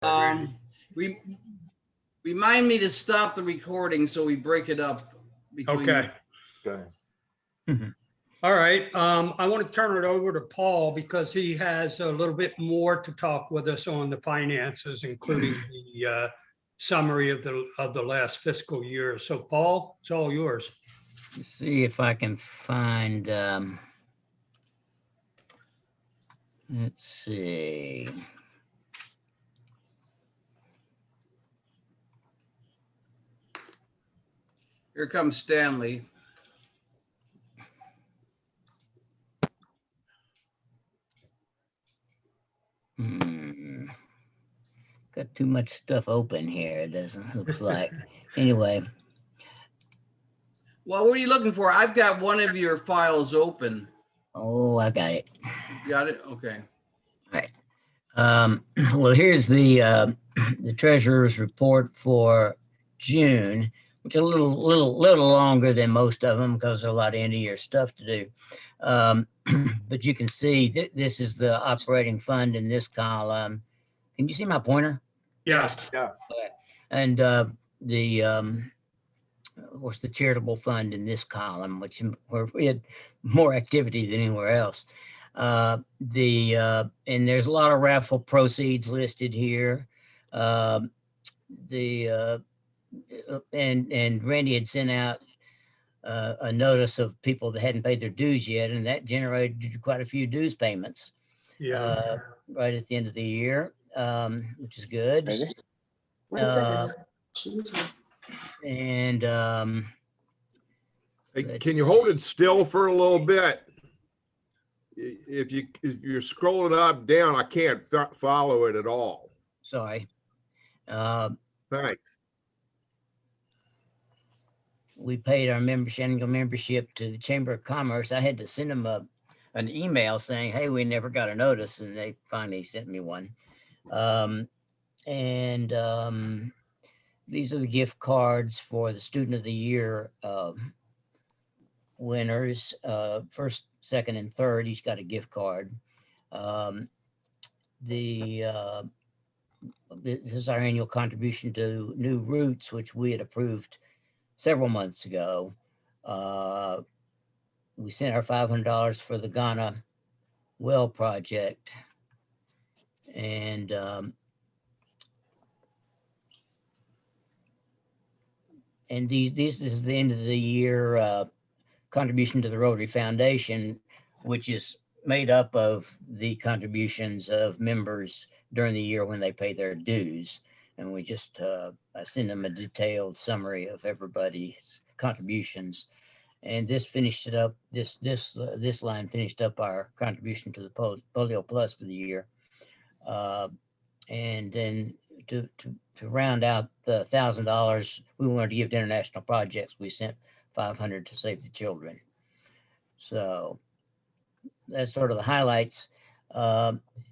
Um, re- Remind me to stop the recording so we break it up between. Okay. Okay. All right. I want to turn it over to Paul because he has a little bit more to talk with us on the finances, including the summary of the last fiscal year. So Paul, it's all yours. Let's see if I can find, let's see. Here comes Stanley. Got too much stuff open here, it doesn't, looks like. Anyway, Well, what are you looking for? I've got one of your files open. oh, I got it. You got it? Okay. Well, here's the treasurer's report for June, which is a little longer than most of them because there's a lot of end of year stuff to do. But you can see this is the operating fund in this column. Can you see my pointer? Yes. Yeah. And of course, the charitable fund in this column, where we had more activity than anywhere else. And there's a lot of raffle proceeds listed here. And Randy had sent out a notice of people that hadn't paid their dues yet, and that generated quite a few dues payments. Yeah. Right at the end of the year, which is good. Ready? And Hey, can you hold it still for a little bit? If you're scrolling up, down, I can't follow it at all. sorry. Thanks. We paid our annual membership to the Chamber of Commerce. I had to send them an email saying, hey, we never got a notice, and they finally sent me one. These are the gift cards for the Student of the Year winners. First, second, and third, each got a gift card. This is our annual contribution to New Roots, which we had approved several months ago. We sent our $500 for the Ghana well project. And this is the end of the year contribution to the Rotary Foundation, which is made up of the contributions of members during the year when they pay their dues. And we just send them a detailed summary of everybody's contributions. And this finished it up. This line finished up our contribution to the Polio Plus for the year. And then to round out the $1,000 we wanted to give to international projects, we sent $500 to Save the Children. So that's sort of the highlights.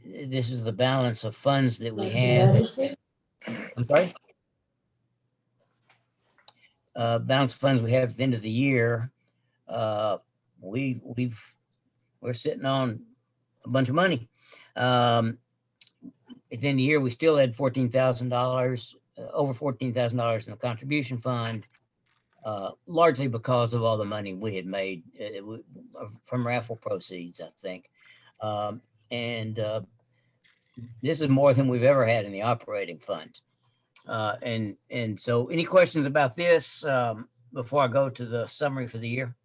This is the balance of funds that we have. I'm sorry. Balance of funds we have at the end of the year. We're sitting on a bunch of money. At the end of the year, we still had $14,000, over $14,000 in the contribution fund, largely because of all the money we had made from raffle proceeds, I think. This is more than we've ever had in the operating fund. And so any questions about this before I go to the summary for the year?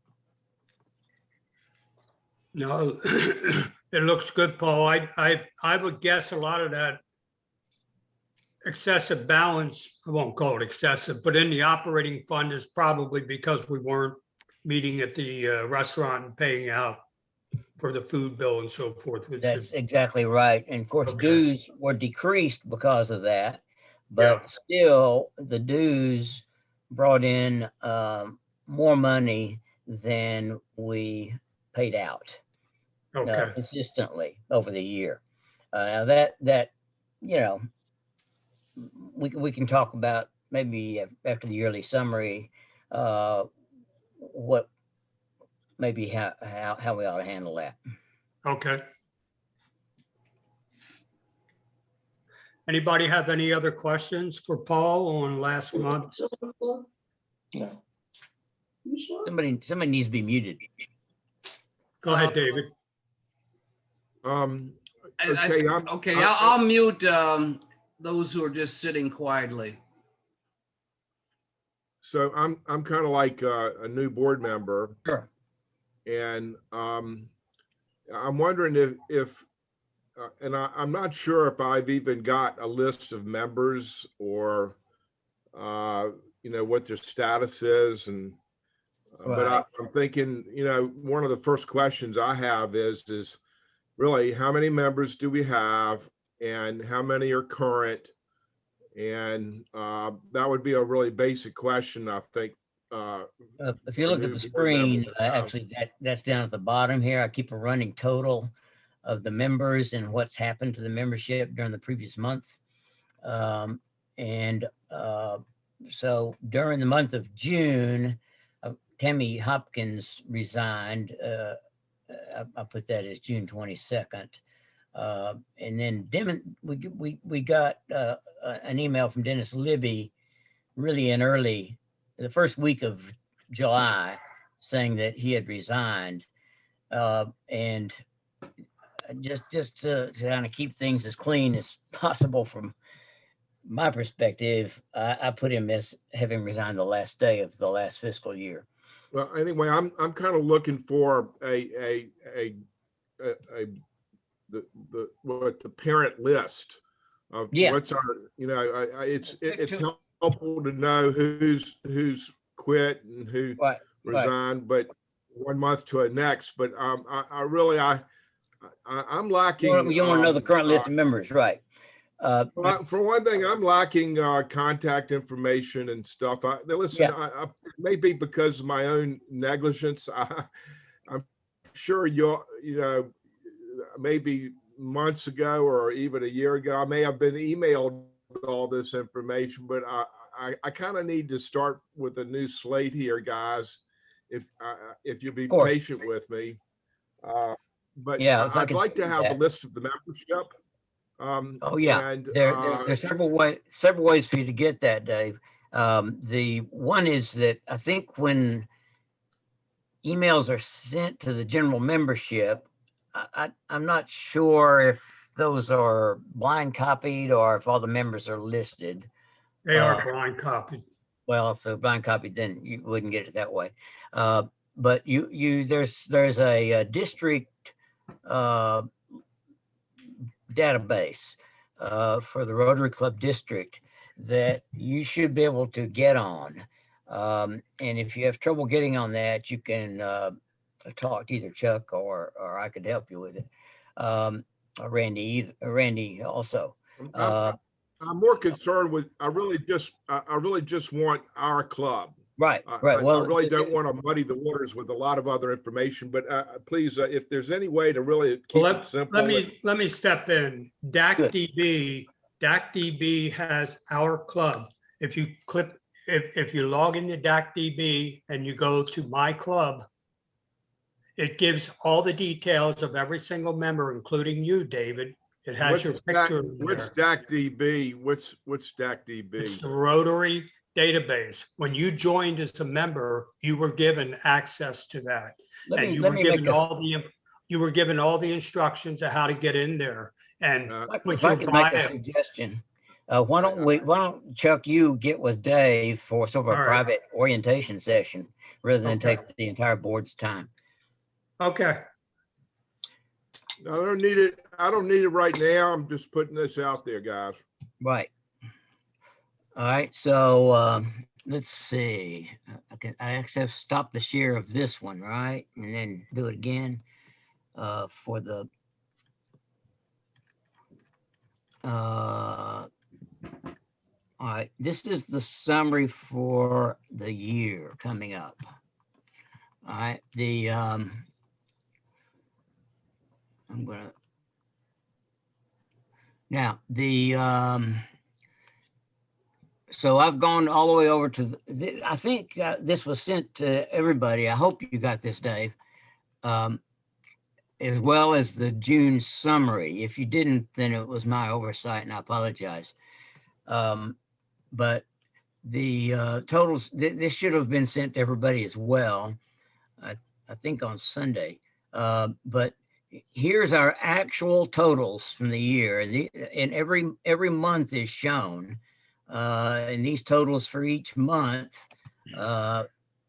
No, it looks good, Paul. I would guess a lot of that excessive balance, I won't call it excessive, but in the operating fund is probably because we weren't meeting at the restaurant and paying out for the food bill and so forth. That's exactly right. And of course, Okay. dues were decreased because of that, but still the dues brought in more money than we paid out Okay. consistently over the year. Now that you know, we can talk about maybe after the yearly summary what maybe how we ought to handle that. Okay. Anybody have any other questions for Paul on last month? No. Somebody needs to be muted. Go ahead, David. Okay, I'll mute those who are just sitting quietly. so I'm kind of like a new board member, Sure. and I'm wondering if and I'm not sure if I've even got a list of members or what their status is, and but Right. I'm thinking, one of the first questions I have is really how many members do we have, and how many are current, and that would be a really basic question, I think. If you look at the screen, actually that's down at the bottom here. I keep a running total of the members and what's happened to the membership during the previous month. So during the month of June, Tammy Hopkins resigned. I put that as June 22nd. And then we got an email from Dennis Libby really in early, the first week of July, saying that he had resigned. And just to kind of keep things as clean as possible from my perspective, I put him as having resigned the last day of the last fiscal year. Well, anyway, I'm kind of looking for the parent list of what's our, it's helpful to know who's quit and who resigned, but 1 month to a next. But I'm lacking. You want to know the current list of members, right? For one thing, I'm lacking contact information and stuff. Listen, I maybe because of my own negligence. I'm sure maybe months ago or even a year ago, I may have been emailed all this information, but I kind of need to start with a new slate here, guys. If you'll be patient with me, but I'd like to have a list of the membership. And there's several ways for you to get that, Dave. The one is that I think when emails are sent to the general membership, I'm not sure if those are blind copied or if all the members are listed. They are blind copied. Well, if they're blind copied, then you wouldn't get it that way. But there's a district database for the Rotary Club district that you should be able to get on. And if you have trouble getting on that, you can talk to either Chuck or I could help you with it. Or Randy also. I'm more concerned with, I really just want our club. Right. I really don't want to muddy the waters with a lot of other information, but please, if there's any way to really keep it simple. Let me step in. DACDB has our club. If you log into DACDB and you go to my club, it gives all the details of every single member, including you, David. It has your picture. What's DACDB? What's DACDB? It's the Rotary database. When you joined as a member, you were given access to that, and you were given all the instructions of how to get in there. And if I could make a suggestion, why don't Chuck, you get with Dave for sort of a private orientation session rather than take the entire board's time. Okay. I don't need it right now. I'm just putting this out there, guys. Right. All right. So let's see. I actually have stopped the share of this one, right? And then do it again for the all right. This is the summary for the year coming up. All right. I'm gonna now so I've gone all the way over to I think this was sent to everybody. I hope you got this, Dave. as well as the June summary. If you didn't, then it was my oversight and I apologize. But the totals, this should have been sent to everybody as well. I think on Sunday. But here's our actual totals from the year, and every month is shown. And these totals for each month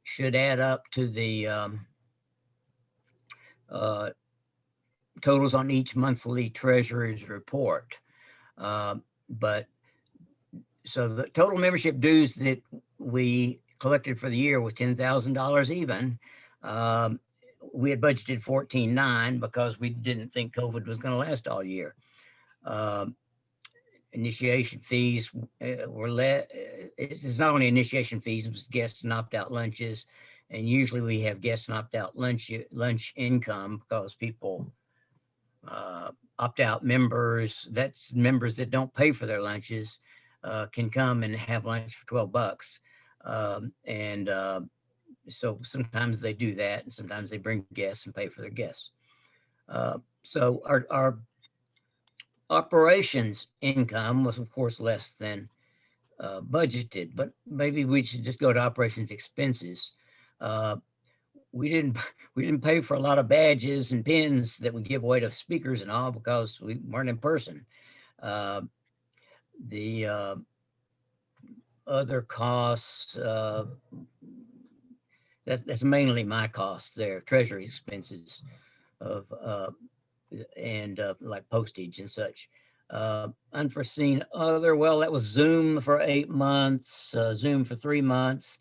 should add up to the totals on each monthly treasurer's report. But so the total membership dues that we collected for the year was $10,000 even. We had budgeted 14.9 because we didn't think COVID was going to last all year. Initiation fees were it's not only initiation fees, it was guest and opt-out lunches. And usually we have guest and opt-out lunch income because people opt-out members, that's members that don't pay for their lunches, can come and have lunch for $12. So sometimes they do that, and sometimes they bring guests and pay for their guests. So our operations income was, of course, less than budgeted, but maybe we should just go to operations expenses. We didn't pay for a lot of badges and pins that we give away to speakers and all because we weren't in person. The other costs, that's mainly my costs there, treasury expenses of and like postage and such. Unforeseen other, well, that was Zoom for 8 months, Zoom for 3 months,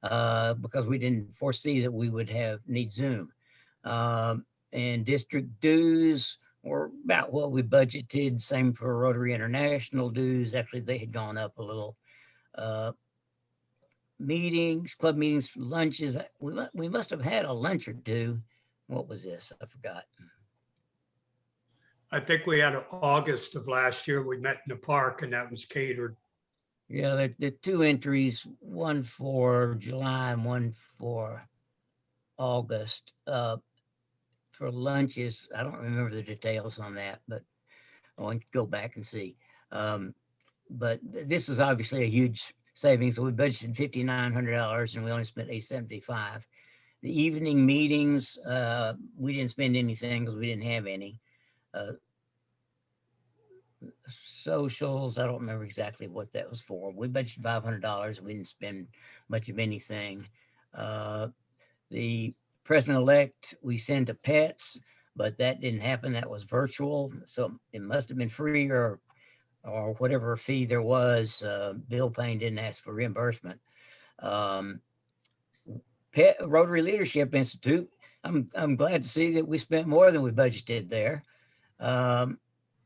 because we didn't foresee that we would need Zoom. And district dues were about what we budgeted. Same for Rotary International dues. Actually, they had gone up a little. Meetings, club meetings, lunches. We must have had a lunch or two. What was this? I forgot. I think we had August of last year, we met in the park and that was catered. Yeah, there are 2 entries, one for July and one for August. For lunches, I don't remember the details on that, but I want to go back and see. But this is obviously a huge savings. So we budgeted $5,900 and we only spent $875. The evening meetings, we didn't spend anything because we didn't have any. Socials, I don't remember exactly what that was for. We budgeted $500. We didn't spend much of anything. The president-elect, we sent to pets, but that didn't happen. That was virtual. So it must have been free or whatever fee there was. Bill Payne didn't ask for reimbursement. Rotary Leadership Institute, I'm glad to see that we spent more than we budgeted there.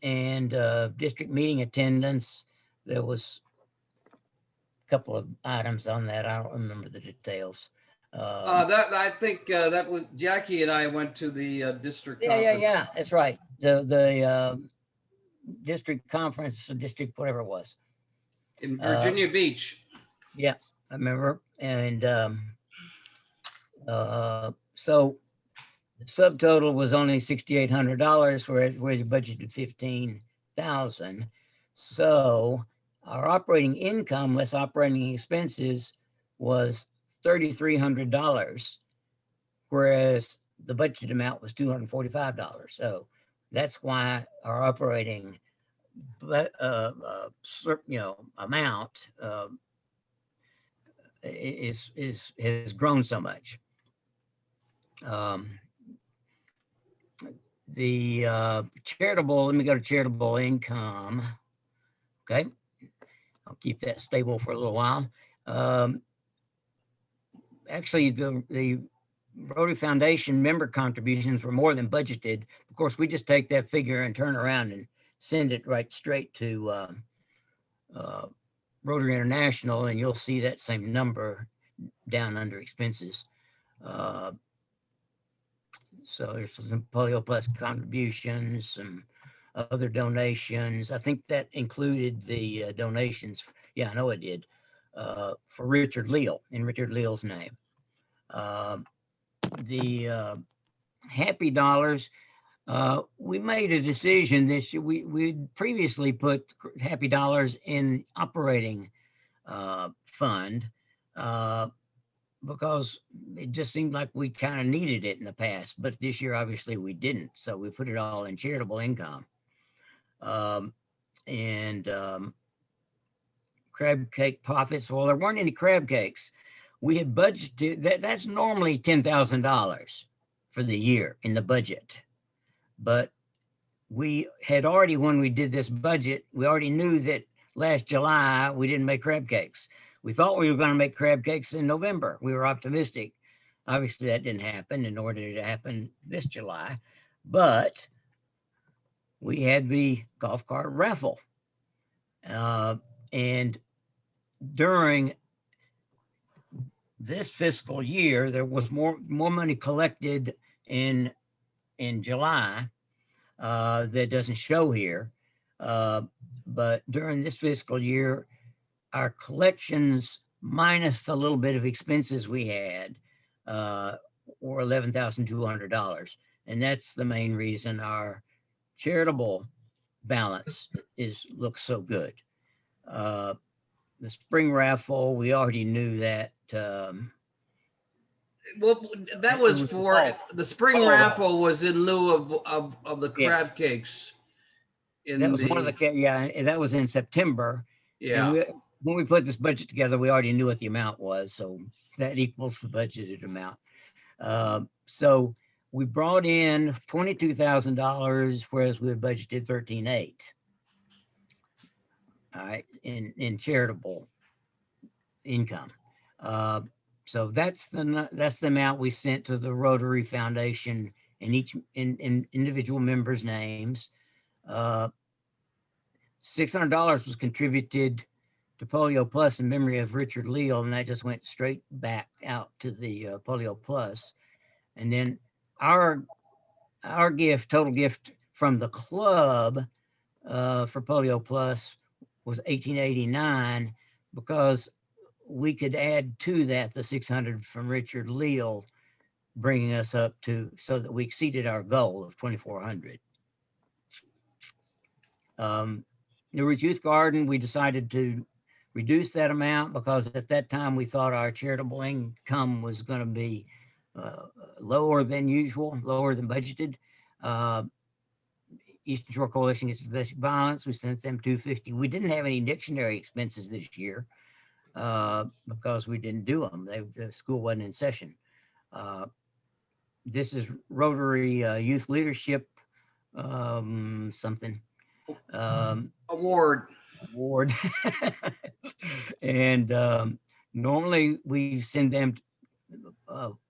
And district meeting attendance, there was a couple of items on that. I don't remember the details. I think that was Jackie and I went to the district conference. Yeah, that's right. The district conference, district whatever it was. In Virginia Beach. Yeah, I remember. And so the subtotal was only $6,800, whereas you budgeted $15,000. So our operating income less operating expenses was $3,300, whereas the budget amount was $245. So that's why our operating amount has grown so much. The charitable, let me go to charitable income. Okay, I'll keep that stable for a little while. Actually, the Rotary Foundation member contributions were more than budgeted. Of course, we just take that figure and turn around and send it right straight to Rotary International, and you'll see that same number down under expenses. So there's some Polio Plus contributions, some other donations. I think that included the donations. Yeah, I know it did. For Richard Leal, in Richard Leal's name. The Happy Dollars, We made a decision this year. We previously put Happy Dollars in operating fund because it just seemed like we kind of needed it in the past. But this year, obviously, we didn't. So we put it all in charitable income. And crab cake profits. Well, there weren't any crab cakes. We had budgeted that's normally $10,000 for the year in the budget. But we had already, when we did this budget, we already knew that last July we didn't make crab cakes. We thought we were going to make crab cakes in November. We were optimistic. Obviously, that didn't happen, and nor did it happen this July. But we had the golf cart raffle. And during this fiscal year, there was more money collected in July that doesn't show here. But during this fiscal year, our collections minus the little bit of expenses we had were $11,200. And that's the main reason our charitable balance looks so good. The spring raffle, we already knew that. Well, that was for the spring raffle was in lieu of the crab cakes. That was one of the, yeah, that was in September. Yeah. And when we put this budget together, we already knew what the amount was. So that equals the budgeted amount. So we brought in $22,000, whereas we had budgeted $13,800. All right, in charitable income. So that's the amount we sent to the Rotary Foundation in each in individual members' names. $600 was contributed to Polio Plus in memory of Richard Leal, and that just went straight back out to the Polio Plus. And then our total gift from the club for Polio Plus was $1,889, because we could add to that the 600 from Richard Leal, bringing us up to, so that we exceeded our goal of 2,400. New Ridge Youth Garden, we decided to reduce that amount because at that time we thought our charitable income was going to be lower than usual, lower than budgeted. Eastern Shore Coalition Against Domestic Violence, we sent them $250. We didn't have any dictionary expenses this year because we didn't do them. The school wasn't in session. This is Rotary Youth Leadership something. Award. And normally we send them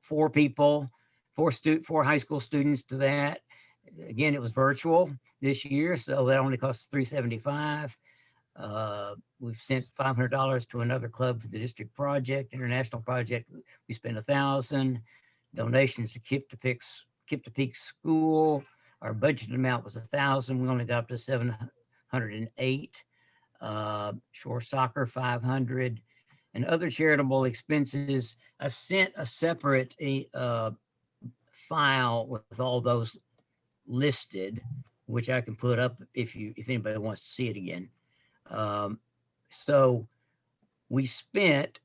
4 people, 4 high school students to that. Again, it was virtual this year, so that only costs $375. We've sent $500 to another club for the district project, international project. We spent $1,000. Donations to Kip to Peak School. Our budget amount was $1,000. We only got up to $708. Shore Soccer $500, and other charitable expenses. I sent a separate file with all those listed, which I can put up if anybody wants to see it again. So we spent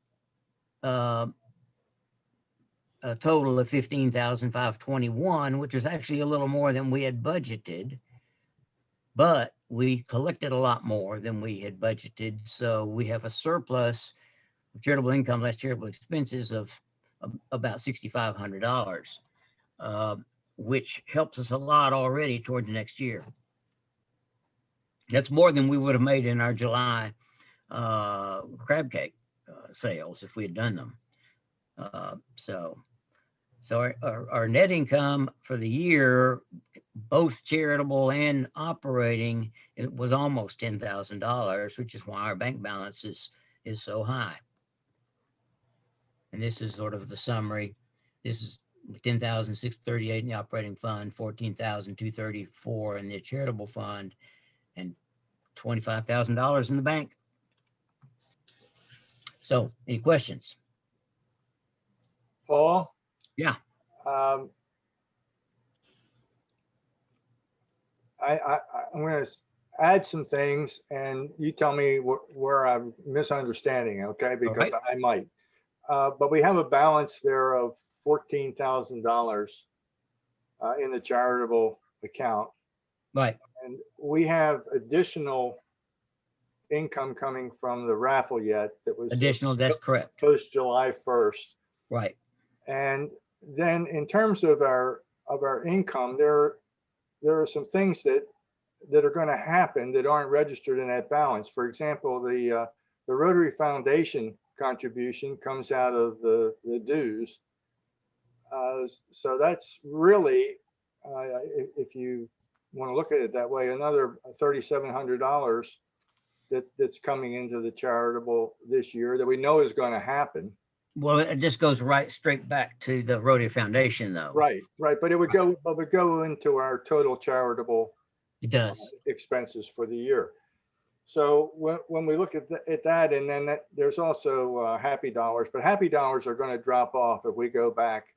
a total of $15,521, which is actually a little more than we had budgeted, but we collected a lot more than we had budgeted. So we have a surplus of charitable income less charitable expenses of about $6,500. Which helps us a lot already toward the next year. That's more than we would have made in our July crab cake sales if we had done them. So our net income for the year, both charitable and operating, it was almost $10,000, which is why our bank balance is so high. And this is sort of the summary. This is $10,638 in the operating fund, $14,234 in the charitable fund, and $25,000 in the bank. So, any questions? Paul? Yeah. I'm going to add some things and you tell me where I'm misunderstanding, okay? Because I might. But we have a balance there of $14,000 in the charitable account. Right. And we have additional income coming from the raffle yet that was Additional, that's correct. post July 1st. Right. And then in terms of our income, there are some things that are going to happen that aren't registered in that balance. For example, the Rotary Foundation contribution comes out of the dues. So that's really, if you want to look at it that way, another $3,700 that's coming into the charitable this year that we know is going to happen. Well, it just goes straight back to the Rotary Foundation, though. Right. But it would go into our total charitable It does. expenses for the year. So when we look at that, and then there's also Happy Dollars, but Happy Dollars are going to drop off if we go back.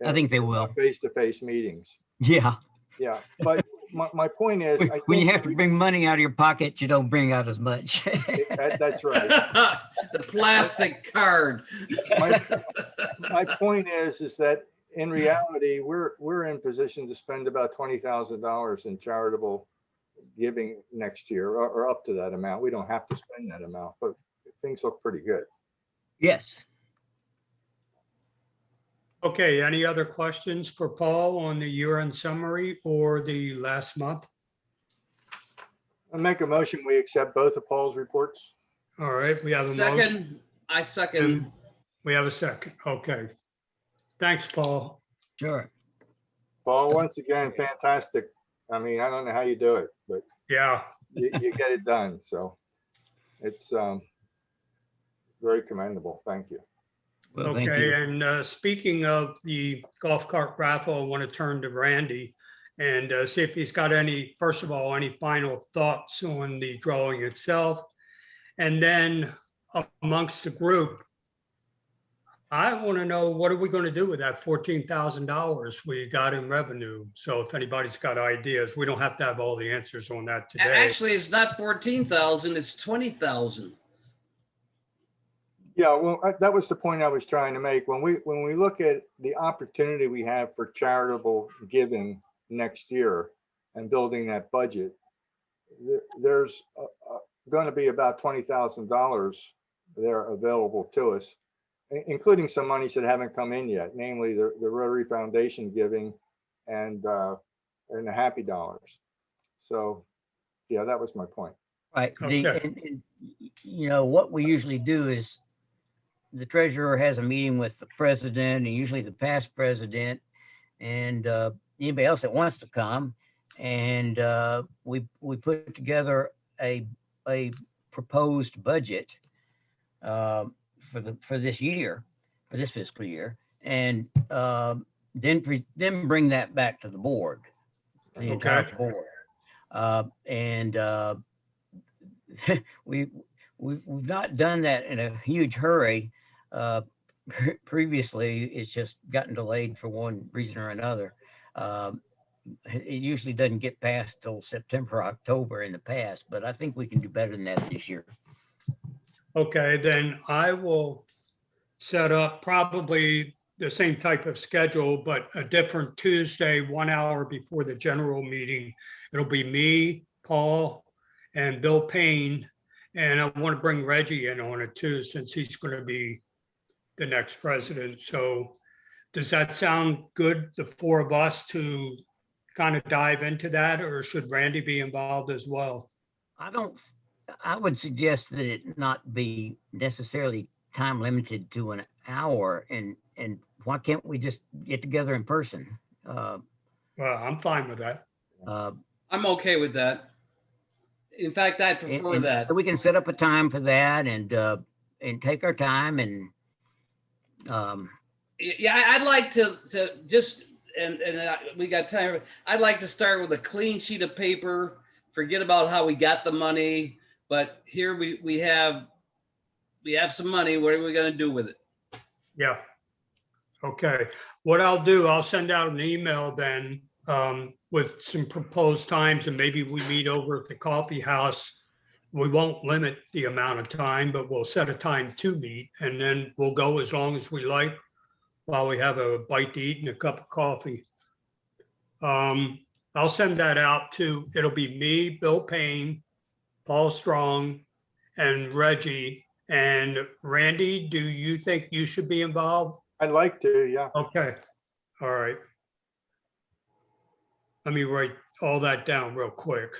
I think they will. Face-to-face meetings. Yeah. Yeah. But my point is, When you have to bring money out of your pocket, you don't bring out as much. That's right. The plastic card. My point is that in reality, we're in position to spend about $20,000 in charitable giving next year, or up to that amount. We don't have to spend that amount, but things look pretty good. Yes. Okay, any other questions for Paul on the year-end summary or the last month? I make a motion, we accept both of Paul's reports. All right, we have a motion. Second, I second. We have a second. Okay. Thanks, Paul. Sure. Paul, once again, fantastic. I mean, I don't know how you do it, but Yeah. you get it done. So it's very commendable. Thank you. Well, thank Okay, you. and speaking of the golf cart raffle, I want to turn to Randy and see if he's got any, first of all, any final thoughts on the drawing itself. And then amongst the group, I want to know, what are we going to do with that $14,000 we got in revenue? So if anybody's got ideas, we don't have to have all the answers on that today. Actually, it's not 14,000, it's 20,000. Yeah, well, that was the point I was trying to make. When we look at the opportunity we have for charitable giving next year and building that budget, there's going to be about $20,000 there available to us, including some monies that haven't come in yet, namely the Rotary Foundation giving and the Happy Dollars. So, yeah, that was my point. Right. Okay. And, you know, what we usually do is the treasurer has a meeting with the president and usually the past president and anybody else that wants to come. And we put together a proposed budget for this year, for this fiscal year, and then bring that back to the board, the entire Okay. board. We've not done that in a huge hurry. Previously, it's just gotten delayed for one reason or another. It usually doesn't get past till September, October in the past, but I think we can do better than that this year. Okay, then I will set up probably the same type of schedule, but a different Tuesday, 1 hour before the general meeting. It'll be me, Paul, and Bill Payne. And I want to bring Reggie in on it too, since he's going to be the next president. So does that sound good, the four of us to kind of dive into that, or should Randy be involved as well? I would suggest that it not be necessarily time limited to an hour, and why can't we just get together in person? Well, I'm fine with that. I'm okay with that. In fact, I prefer and that. we can set up a time for that and take our time and Yeah, I'd like to just, and we got time. I'd like to start with a clean sheet of paper, forget about how we got the money, but here we have some money. What are we going to do with it? Yeah. Okay. What I'll do, I'll send out an email then with some proposed times, and maybe we meet over at the coffee house. We won't limit the amount of time, but we'll set a time to meet, and then we'll go as long as we like while we have a bite to eat and a cup of coffee. I'll send that out to, it'll be me, Bill Payne, Paul Strong, and Reggie. And Randy, do you think you should be involved? I'd like to, yeah. Okay, all right. Let me write all that down real quick.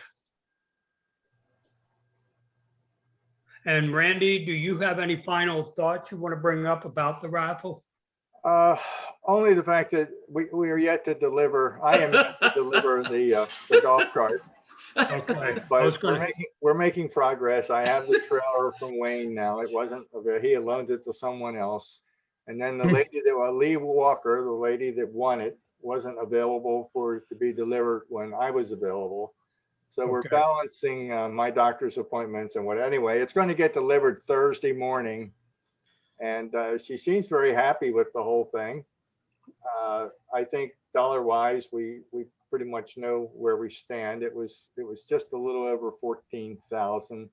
And Randy, do you have any final thoughts you want to bring up about the raffle? Only the fact that we are yet to deliver, I am yet to deliver the golf cart. Okay, But we're making progress. I have the trailer from Wayne now. It wasn't, he had loaned it to someone else. And then the lady that, Lee Walker, the lady that won it, wasn't available for it to be delivered when I was available. So we're Okay. balancing my doctor's appointments and what, anyway, it's going to get delivered Thursday morning. And she seems very happy with the whole thing. I think dollar wise, we pretty much know where we stand. It was just a little over 14,000. You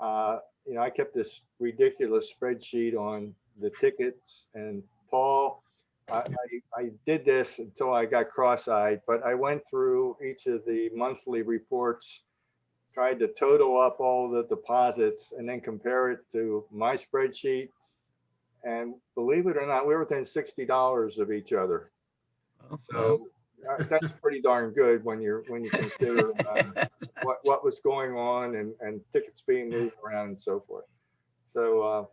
know, I kept this ridiculous spreadsheet on the tickets, and Paul, I did this until I got cross-eyed, but I went through each of the monthly reports, tried to total up all the deposits and then compare it to my spreadsheet. And believe it or not, we were within $60 of each other. So that's pretty darn good when you consider what was going on and tickets being moved around and so forth. So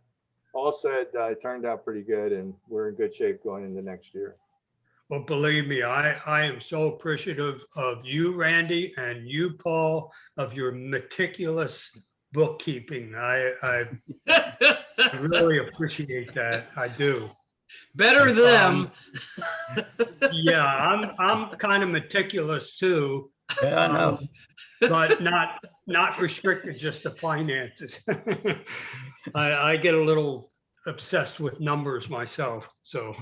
all said, it turned out pretty good, and we're in good shape going into next year. Well, believe me, I am so appreciative of you, Randy, and you, Paul, of your meticulous bookkeeping. I really appreciate that. I do. Better them. Yeah, I'm kind of meticulous too, Yeah, I know. but not restricted just to finances. I get a little obsessed with numbers myself, so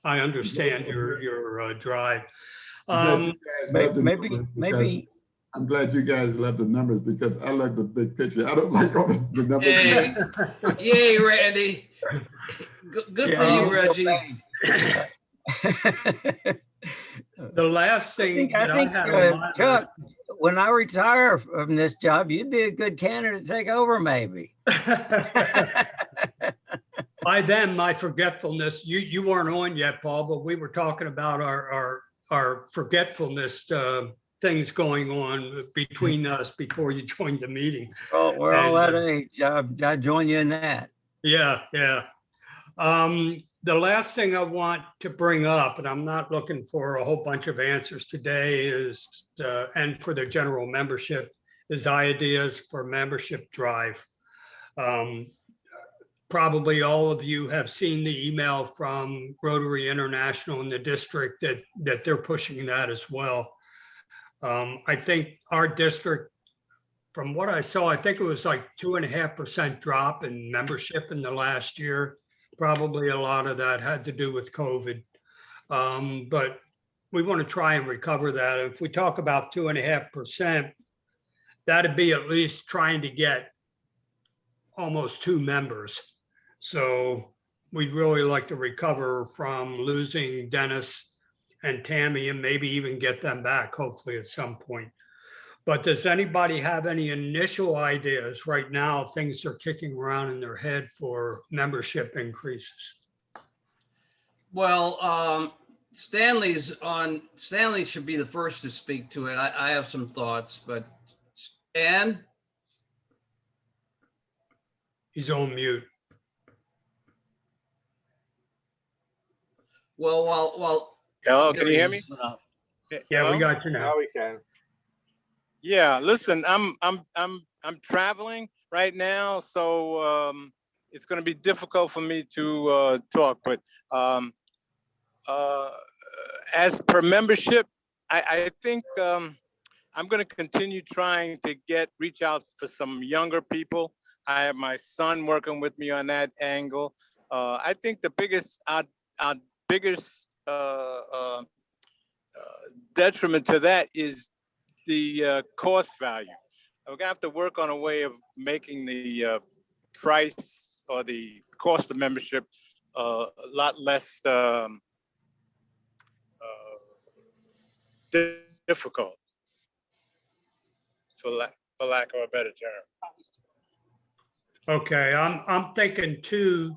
I understand your drive. Maybe I'm glad you guys love the numbers, because I like the big picture. I don't like all the numbers. Yay. Yay, Randy. Good for you, Reggie. The last thing I that think had on my Chuck, when I retire from this job, you'd be a good candidate to take over, maybe. By then, my forgetfulness, you weren't on yet, Paul, but we were talking about our forgetfulness things going on between us before you joined the meeting. Oh, we're all that age. I join you in that. Yeah, yeah. The last thing I want to bring up, and I'm not looking for a whole bunch of answers today, is, and for the general membership, is ideas for membership drive. Probably all of you have seen the email from Rotary International in the district that they're pushing that as well. I think our district, from what I saw, I think it was like 2.5% drop in membership in the last year. Probably a lot of that had to do with COVID. But we want to try and recover that. If we talk about 2.5%, that'd be at least trying to get almost 2 members. So we'd really like to recover from losing Dennis and Tammy, and maybe even get them back, hopefully at some point. But does anybody have any initial ideas right now? Things are kicking around in their head for membership increases. Well, Stanley should be the first to speak to it. I have some thoughts, but Stan? He's on mute. Well. Hello, can you hear me? Yeah, we got you now. Now we can. Yeah, listen, I'm traveling right now, so it's going to be difficult for me to talk. But as per membership, I think I'm going to continue trying to reach out for some younger people. I have my son working with me on that angle. I think the biggest detriment to that is the cost value. We're gonna have to work on a way of making the price or the cost of membership a lot less difficult, for lack of a better term. Okay, I'm thinking too,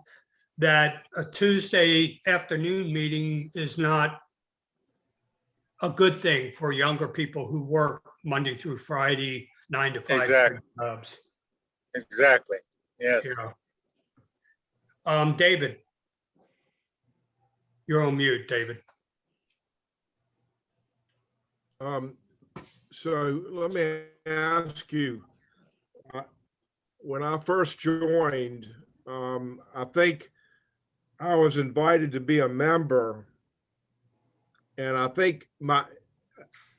that a Tuesday afternoon meeting is not a good thing for younger people who work Monday through Friday, 9 to 5 Exactly. jobs. Exactly. Yes. Yeah. David. You're on mute, David. So let me ask you, when I first joined, I think I was invited to be a member, and I think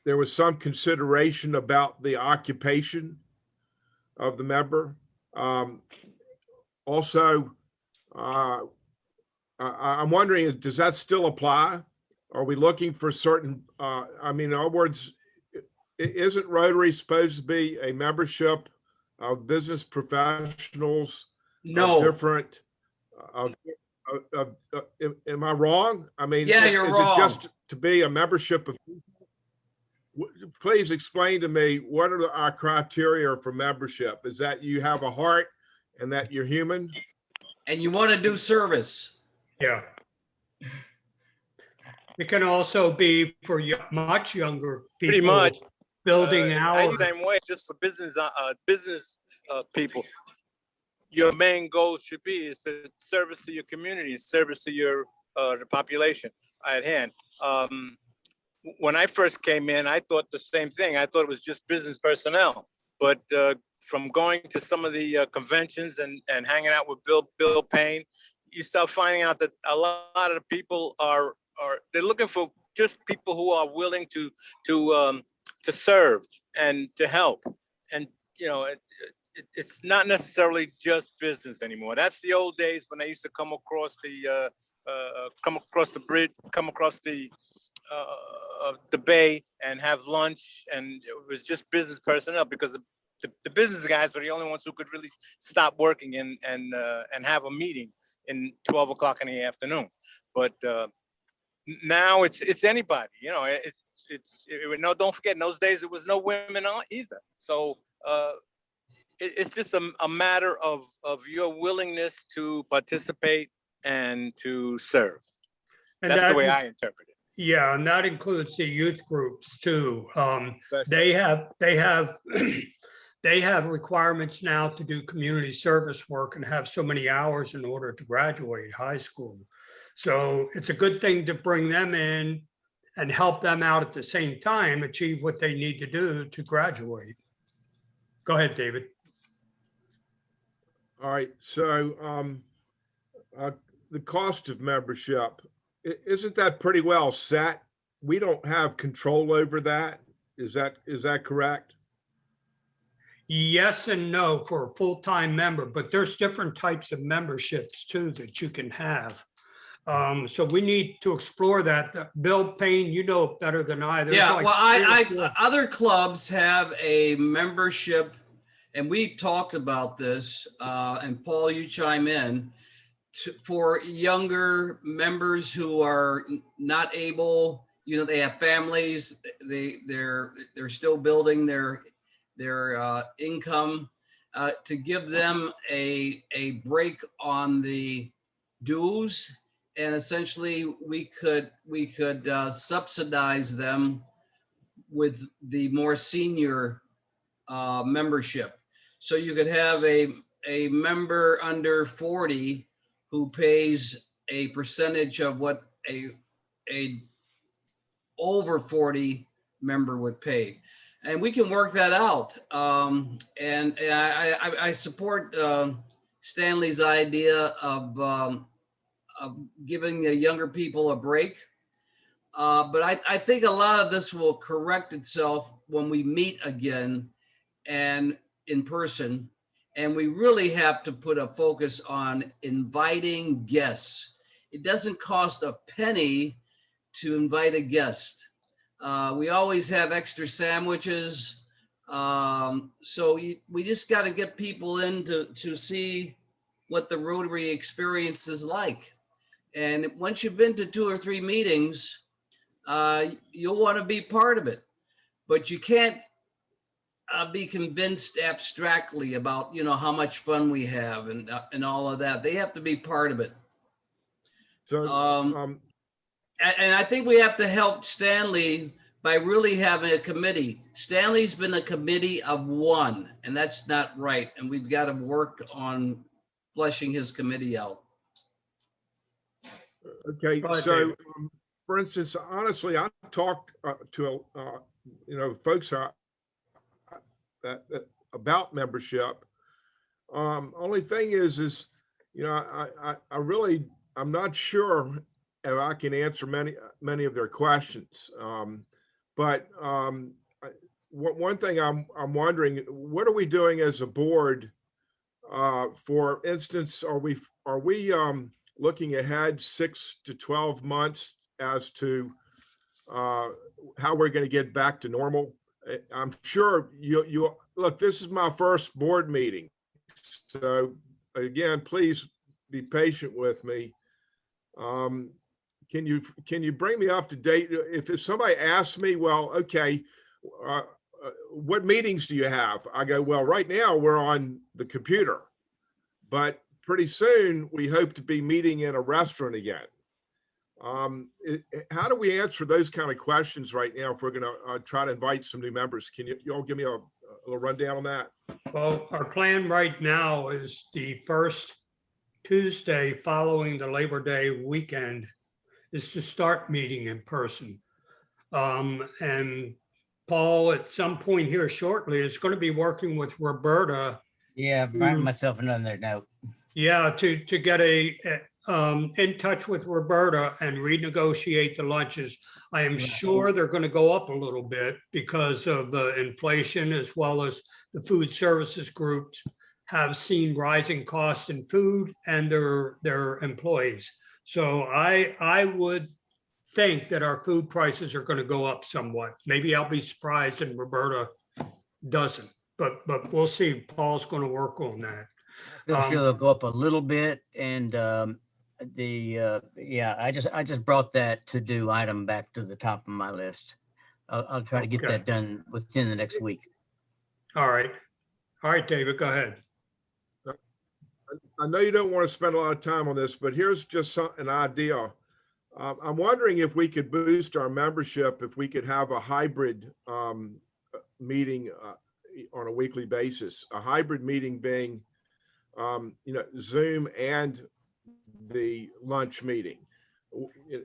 there was some consideration about the occupation of the member. Also, I'm wondering, does that still apply? Are we looking for certain, I mean, in other words, isn't Rotary supposed to be a membership of business professionals of No, different, am I wrong? I mean, Yeah, you're is wrong. it just to be a membership of? Please explain to me, what are our criteria for membership? Is that you have a heart and that you're human? and you want to do service. Yeah. It can also be for much younger people. Pretty much. Building I hours. use the same way, just for business people. Your main goal should be is to service to your community, service to your the population at hand. When I first came in, I thought the same thing. I thought it was just business personnel. But from going to some of the conventions and hanging out with Bill Payne, you start finding out that a lot of the people they're looking for just people who are willing to serve and to help. And you know, it's not necessarily just business anymore. That's the old days when I used to come across the bridge, come across the bay and have lunch, and it was just business personnel, because the business guys were the only ones who could really stop working and have a meeting in 12 o'clock in the afternoon. But now it's anybody, you know. No, don't forget, in those days it was no women on either. So it's just a matter of your willingness to participate and to serve. And that's the way I interpret it. Yeah, and that includes the youth groups too. That's They have they have requirements now to do community service work and have so many hours in order to graduate high school. So it's a good thing to bring them in and help them out at the same time achieve what they need to do to graduate. Go ahead, David. All right, so the cost of membership, isn't that pretty well set? We don't have control over that. Is that correct? Yes and no for a full-time member, but there's different types of memberships too that you can have. So we need to explore that. Bill Payne, you know better than I. There's Yeah, like well, other clubs have a membership, and we've talked about this, and Paul, you chime in, for younger members who are not able, you know, they have families, they're still building their income, to give them a break on the dues. And essentially we could subsidize them with the more senior membership. So you could have a member under 40 who pays a percentage of what a over 40 member would pay. And we can work that out. And I support Stanley's idea of giving the younger people a break. But I think a lot of this will correct itself when we meet again and in person. And we really have to put a focus on inviting guests. It doesn't cost a penny to invite a guest. We always have extra sandwiches. We just got to get people in to see what the Rotary experience is like. And once you've been to 2 or 3 meetings, you'll want to be part of it. But you can't be convinced abstractly about, how much fun we have and all of that. They have to be part of it. So, And I think we have to help Stanley by really having a committee. Stanley's been a committee of 1, and that's not right. And we've got to work on fleshing his committee out. okay, Go ahead, so David. for instance, honestly, I talked to folks about membership. Only thing is I'm not sure if I can answer many of their questions. One thing I'm wondering, what are we doing as a board? For instance, are we looking ahead 6 to 12 months as to how we're going to get back to normal? I'm sure you look, this is my first board meeting. So again, please be patient with me. Can you bring me up to date? If somebody asks me, well, okay, what meetings do you have? I go, well, right now we're on the computer, but pretty soon we hope to be meeting in a restaurant again. How do we answer those kind of questions right now if we're going to try to invite some new members? Can you all give me a little rundown on that? Well, our plan right now is the first Tuesday following the Labor Day weekend is to start meeting in person. And Paul, at some point here shortly, is going to be working with Roberta. Yeah, writing myself another note. Yeah, to get in touch with Roberta and renegotiate the lunches. I am sure they're going to go up a little bit because of the inflation, as well as the food services groups have seen rising costs in food and their employees. So I would think that our food prices are going to go up somewhat. Maybe I'll be surprised and Roberta doesn't, but we'll see. Paul's going to work on that. I'm sure they'll go up a little bit. And yeah, I just brought that to-do item back to the top of my list. I'll try to get that done within the next week. All right, David, go ahead. I know you don't want to spend a lot of time on this, but here's just an idea. I'm wondering if we could boost our membership, if we could have a hybrid meeting on a weekly basis. A hybrid meeting being, Zoom and the lunch meeting.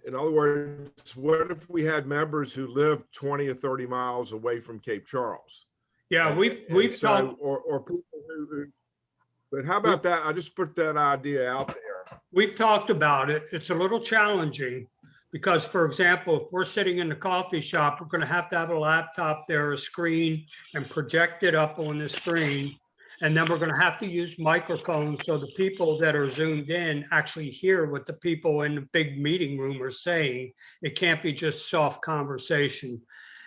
In other words, what if we had members who live 20 or 30 miles away from Cape Charles? Yeah, we've talked, or people who. But how about that? I just put that idea out there. we've talked about it. It's a little challenging because, for example, if we're sitting in the coffee shop, we're going to have a laptop there, a screen, and project it up on the screen. And then we're going to have to use microphones so the people that are zoomed in actually hear what the people in the big meeting room are saying. It can't be just soft conversation.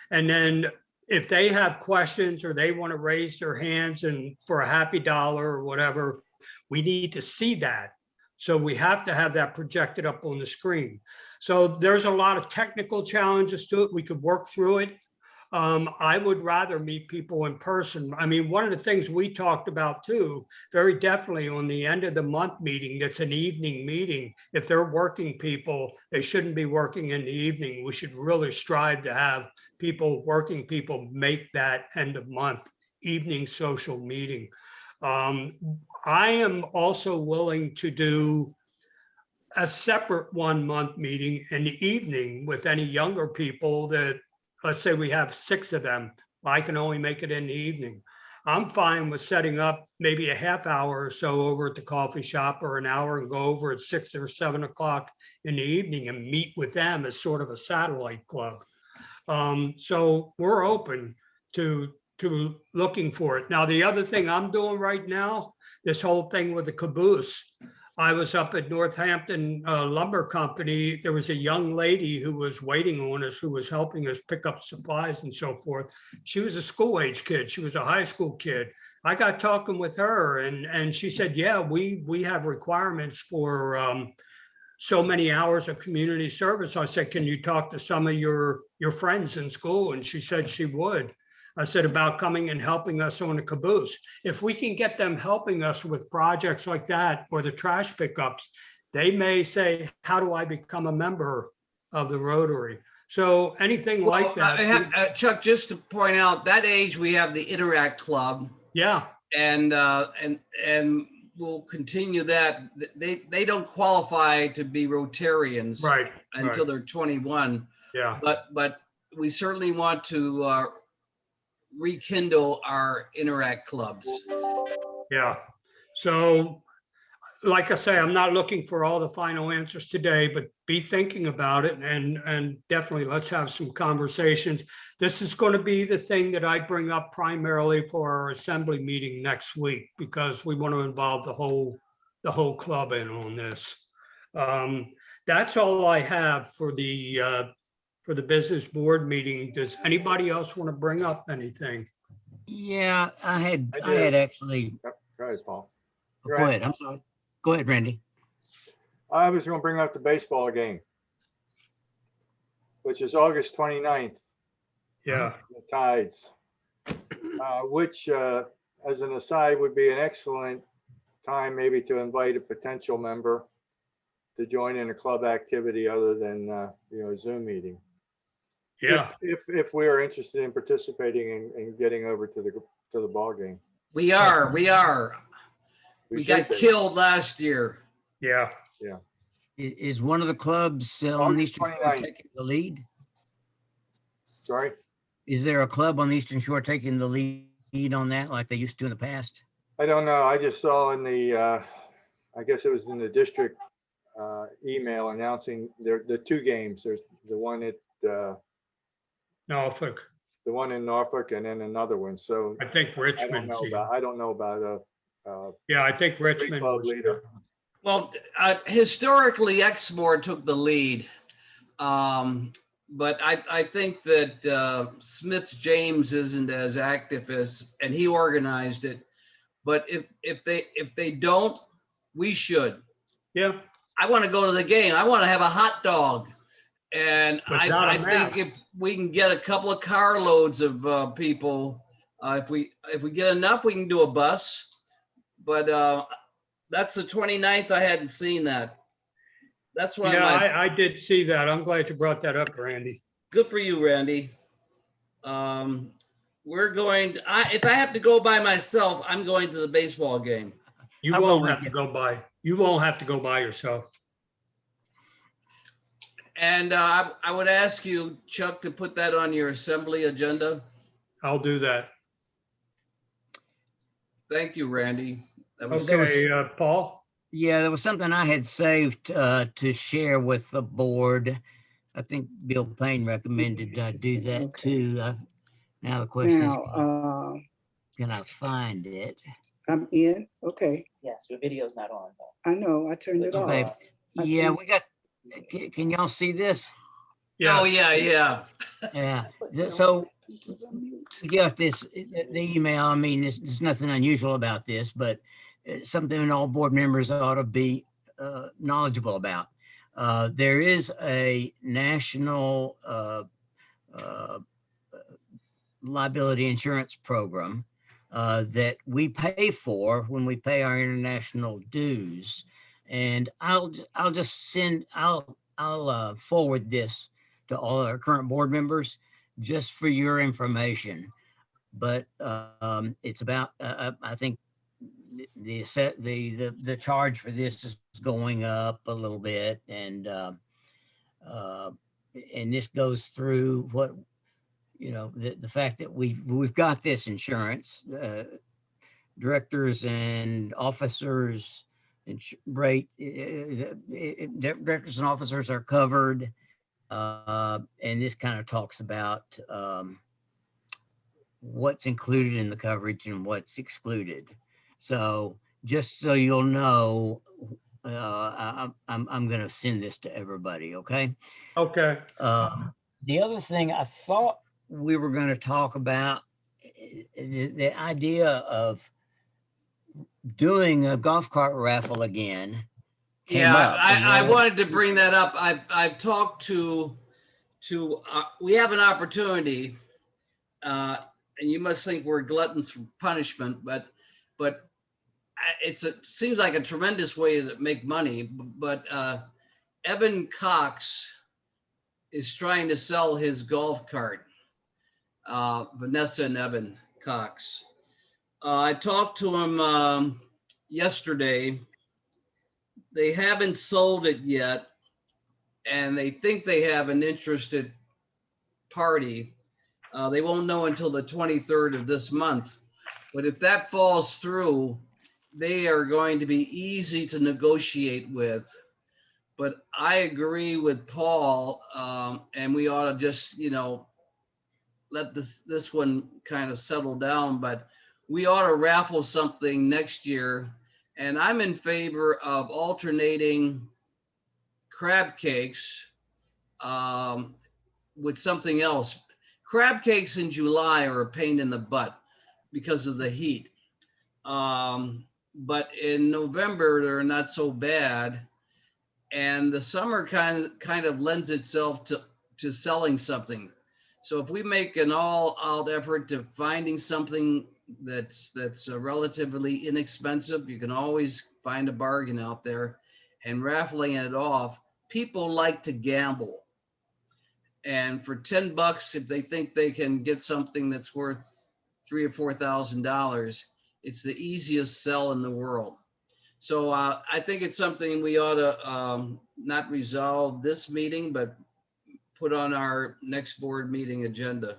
And then if they have questions or they want to raise their hands and for a happy dollar or whatever, we need to see that. So we have to have that projected up on the screen. So there's a lot of technical challenges to it. We could work through it. I would rather meet people in person. I mean, one of the things we talked about too, very definitely on the end of the month meeting, that's an evening meeting. If they're working people, they shouldn't be working in the evening. We should really strive to have working people make that end of month evening social meeting. I am also willing to do a separate 1 month meeting in the evening with any younger people that, let's say we have 6 of them, I can only make it in the evening. I'm fine with setting up maybe a half hour or so over at the coffee shop or an hour and go over at 6 or 7 o'clock in the evening and meet with them as sort of a satellite club. So we're open to looking for it. Now, the other thing I'm doing right now, this whole thing with the caboose, I was up at Northampton Lumber Company. There was a young lady who was waiting on us, who was helping us pick up supplies and so forth. She was a school age kid. She was a high school kid. I got talking with her and she said, yeah, we have requirements for so many hours of community service. I said, can you talk to some of your friends in school? And she said she would. I said about coming and helping us on the caboose. If we can get them helping us with projects like that or the trash pickups, they may say, how do I become a member of the Rotary? So anything like that. Chuck, just to point out, that age we have the Interact Club, Yeah, and we'll continue that. They don't qualify to be Rotarians right. until right. they're 21, Yeah, but we certainly want to rekindle our Interact clubs. yeah. So like I say, I'm not looking for all the final answers today, but be thinking about it and definitely let's have some conversations. This is going to be the thing that I bring up primarily for our assembly meeting next week because we want to involve the whole club in on this. That's all I have for the business board meeting. Does anybody else want to bring up anything? Yeah, I had do. actually, Yep, go ahead, Paul. go ahead, I'm sorry. Go ahead, Randy. I was going to bring up the baseball game, which is August 29th, Yeah, the Tides, which, as an aside, would be an excellent time maybe to invite a potential member to join in a club activity other than, a Zoom meeting. yeah. If we are interested in participating in getting over to the ball game. We are. We got should be. killed last year. Yeah. Is one of the clubs on the August Eastern Shore 29th. taking the lead? Sorry? Is there a club on the Eastern Shore taking the lead on that like they used to in the past? I don't know. I just saw in the, I guess it was in the district email announcing the two games. There's the one at Norfolk. the one in Norfolk and then another one. So I think I Richmond. don't know about Yeah, I think Richmond club was leader. Well, historically, Exmoor took the lead. But I think that Smith James isn't as active and he organized it. But if they don't, we should. Yeah. I want to go to the game. I want to have a hot dog. And Without a I map. think if we can get a couple of carloads of people, if we get enough, we can do a bus. But that's the 29th. I hadn't seen that. That's why Yeah, I did see that. I'm glad you brought that up, Randy. good for you, Randy. We're going to, if I have to go by myself, I'm going to the baseball game. You I'll go won't with have to you. go by. You won't have to go by yourself. And I would ask you, Chuck, to put that on your assembly agenda. I'll do that. Thank you, Randy. That was Okay, Paul? Yeah, there was something I had saved to share with the board. I think Bill Payne recommended I do that Okay. too. Now the question is, Now, can I find it? I'm in. Okay. Yes, your video's not on though. I know. I turned it Okay. off. I Yeah, turned- we got, can y'all see this? Oh, yeah. Yeah. No, So it's on mute. we got this, the email, I mean, there's nothing unusual about this, but it's something all board members ought to be knowledgeable about. There is a national liability insurance program that we pay for when we pay our international dues. And I'll forward this to all our current board members just for your information. But it's about, I think the charge for this is going up a little bit, and this goes through what, the fact that we've got this insurance, directors and officers directors and officers are covered. And this kind of talks about what's included in the coverage and what's excluded. So just so you'll know, I'm going to send this to everybody. Okay. Okay. The other thing I thought we were going to talk about is the idea of doing a golf cart raffle again. Yeah, I Well, wanted to bring that up. I've talked to we have an opportunity, and you must think we're gluttons for punishment, but seems like a tremendous way to make money. But Evan Cox is trying to sell his golf cart. Vanessa and Evan Cox. I talked to him yesterday. They haven't sold it yet, and they think they have an interested party. They won't know until the 23rd of this month. But if that falls through, they are going to be easy to negotiate with. But I agree with Paul, and we ought to just, let this one kind of settle down. But we ought to raffle something next year. And I'm in favor of alternating crab cakes with something else. Crab cakes in July are a pain in the butt because of the heat. But in November, they're not so bad. And the summer kind of lends itself to selling something. So if we make an all-out effort to finding something that's relatively inexpensive, you can always find a bargain out there, and raffling it off, people like to gamble. And for $10, if they think they can get something that's worth $3,000 or $4,000, it's the easiest sell in the world. So I think it's something we ought to not resolve this meeting, but put on our next board meeting agenda.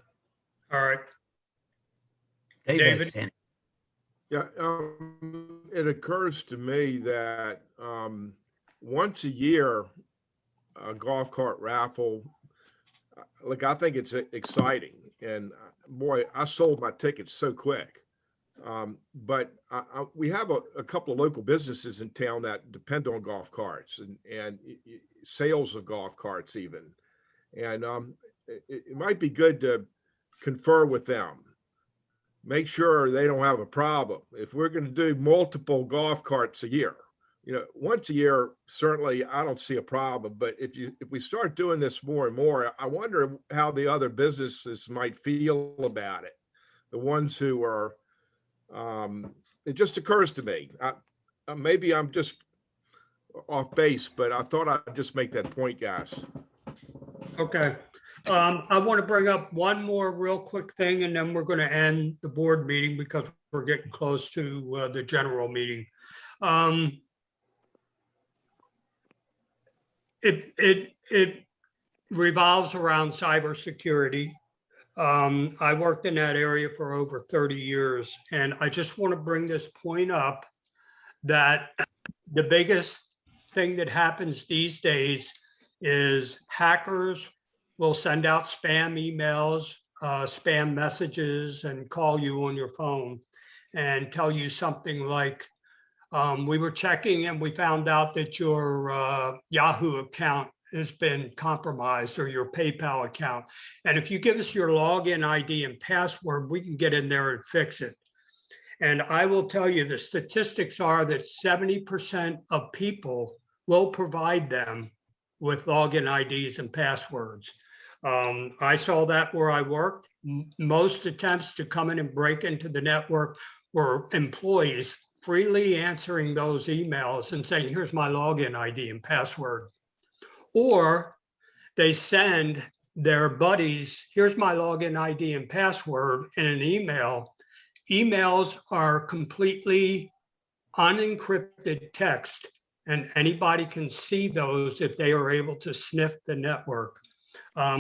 All right. David. Yeah, it occurs to me that once a year, a golf cart raffle, like, I think it's exciting. And boy, I sold my tickets so quick. But we have a couple of local businesses in town that depend on golf carts and sales of golf carts even. And it might be good to confer with them. Make sure they don't have a problem. If we're going to do multiple golf carts a year, once a year, certainly I don't see a problem. But if we start doing this more and more, I wonder how the other businesses might feel about it. The ones who are, it just occurs to me. Maybe I'm just off base, but I thought I'd just make that point, guys. Okay. I want to bring up one more real quick thing, and then we're going to end the board meeting because we're getting close to the general meeting. It revolves around cybersecurity. I worked in that area for over 30 years, and I just want to bring this point up that the biggest thing that happens these days is hackers will send out spam emails, spam messages, and call you on your phone and tell you something like, we were checking and we found out that your Yahoo account has been compromised, or your PayPal account. And if you give us your login ID and password, we can get in there and fix it. And I will tell you, the statistics are that 70% of people will provide them with login IDs and passwords. I saw that where I worked. Most attempts to come in and break into the network were employees freely answering those emails and saying, here's my login ID and password. Or they send their buddies, here's my login ID and password in an email. Emails are completely unencrypted text, and anybody can see those if they are able to sniff the network.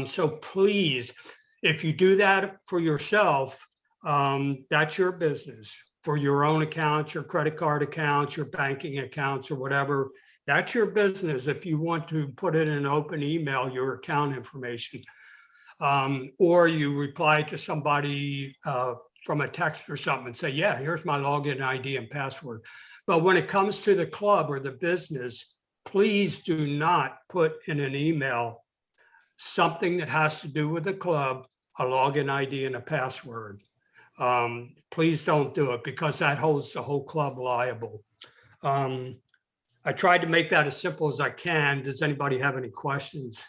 So please, if you do that for yourself, that's your business. For your own accounts, your credit card accounts, your banking accounts, or whatever, that's your business. If you want to put in an open email, your account information, or you reply to somebody from a text or something and say, yeah, here's my login ID and password. But when it comes to the club or the business, please do not put in an email something that has to do with the club, a login ID and a password. Please don't do it because that holds the whole club liable. I tried to make that as simple as I can. Does anybody have any questions?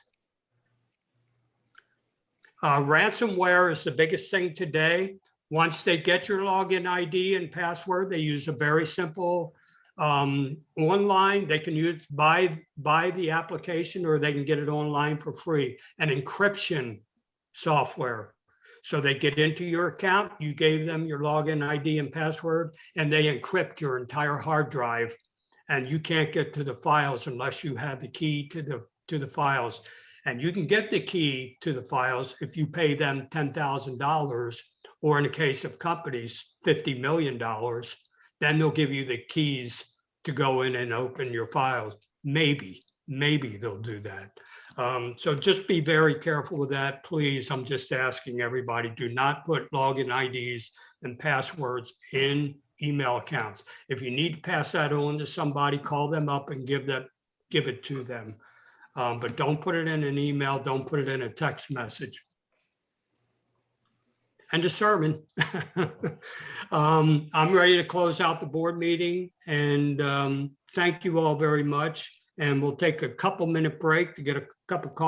Ransomware is the biggest thing today. Once they get your login ID and password, they use a very simple online. They can use buy the application, or they can get it online for free, an encryption software. So they get into your account, you gave them your login ID and password, and they encrypt your entire hard drive. And you can't get to the files unless you have the key to the files. And you can get the key to the files if you pay them $10,000, or in the case of companies, $50 million. Then they'll give you the keys to go in and open your files. Maybe they'll do that. So just be very careful with that, please. I'm just asking everybody, do not put login IDs and passwords in email accounts. If you need to pass that on to somebody, call them up and give it to them. But don't put it in an email, don't put it in a text message. And a sermon. I'm ready to close out the board meeting, and thank you all very much. And we'll take a couple-minute break to get a cup of coffee.